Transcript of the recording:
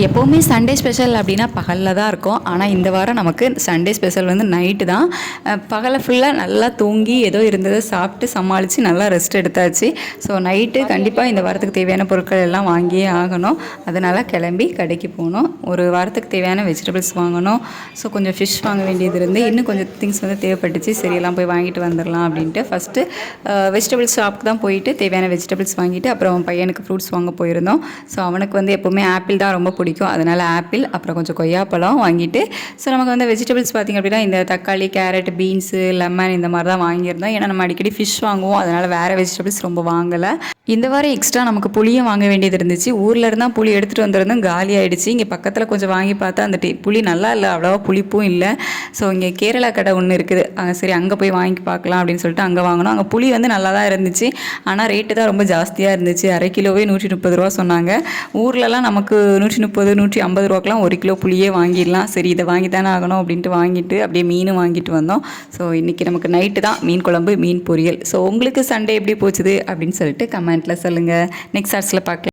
எப்போவுமே Sunday special அப்படின்னா பகலில் தான் இருக்கும். ஆனால் இந்த வாரம் நமக்கு சண்டே ஸ்பெஷல் வந்து நைட்டு தான். பகலை ஃபுல்லாக நல்லா தூங்கி ஏதோ இருந்ததை சாப்பிட்டு சமாளித்து நல்லா ரெஸ்ட் எடுத்தாச்சு. ஸோ நைட்டு கண்டிப்பாக இந்த வாரத்துக்கு தேவையான பொருட்கள் எல்லாம் வாங்கியே ஆகணும். அதனால் கிளம்பி கடைக்கு போகணும். ஒரு வாரத்துக்கு தேவையான வெஜிடபிள்ஸ் வாங்கணும். ஸோ கொஞ்சம் ஃபிஷ் வாங்க வேண்டியது இருந்து இன்னும் கொஞ்சம் திங்ஸ் வந்து தேவைப்பட்டுச்சு. சரி எல்லாம் போய் வாங்கிட்டு வந்துடலாம் அப்படின்ட்டு ஃபஸ்ட்டு வெஜிடபிள்ஸ் ஷாப்புக்கு தான் போயிட்டு தேவையான வெஜிடபிள்ஸ் வாங்கிட்டு அப்புறம் பையனுக்கு ஃப்ரூட்ஸ் வாங்க போயிருந்தோம். ஸோ அவனுக்கு வந்து எப்போவுமே ஆப்பிள் தான் ரொம்ப பிடிக்கும். அதனால் ஆப்பிள் அப்புறம் கொஞ்சம் கொய்யாப்பழம் வாங்கிட்டு ஸோ நமக்கு வந்து வெஜிடபிள்ஸ் பார்த்திங்க அப்படின்னா இந்த தக்காளி, கேரட், பீன்ஸு, லெமன் இந்த மாதிரி தான் வாங்கியிருந்தோம். ஏன்னா நம்ம அடிக்கடி ஃபிஷ் வாங்குவோம். அதனால் வேறு வெஜிடபிள்ஸ் ரொம்ப வாங்கலை. இந்த வாரம் எக்ஸ்ட்ரா நமக்கு புளியும் வாங்க வேண்டியது இருந்துச்சு. ஊரில் இருந்தால் புளி எடுத்துகிட்டு வந்திருந்தோம், காலி ஆகிடுச்சு. இங்கே பக்கத்தில் கொஞ்சம் வாங்கி பார்த்தா அந்த புளி நல்லா இல்லை, அவ்வளோவா புளிப்பும் இல்லை. ஸோ இங்கே கேரளா கடை ஒன்று இருக்குது, சரி அங்கே போய் வாங்கி பார்க்கலாம் அப்படின்னு சொல்லிட்டு அங்கே வாங்கினோம். அங்கே புளி வந்து நல்லா தான் இருந்துச்சு. ஆனால் ரேட்டு தான் ரொம்ப ஜாஸ்தியாக இருந்துச்சு. அரை கிலோவே 130 ரூபா சொன்னாங்க. ஊர்லலாம் நமக்கு 130, 150 ரூபாக்கெலாம் 1 கிலோ புளியே வாங்கிடலாம். சரி இதை வாங்கி தானே ஆகணும் அப்படின்ட்டு வாங்கிட்டு அப்படியே மீனும் வாங்கிட்டு வந்தோம். ஸோ இன்றைக்கி நமக்கு நைட்டு தான் மீன் குழம்பு, மீன் பொரியல். ஸோ உங்களுக்கு சண்டே எப்படி போச்சுது அப்படின்னு சொல்லிட்டு கமெண்ட்டில் சொல்லுங்கள். நெக்ஸ்ட் ஆர்ட்ஸில் பார்க்கலாம்.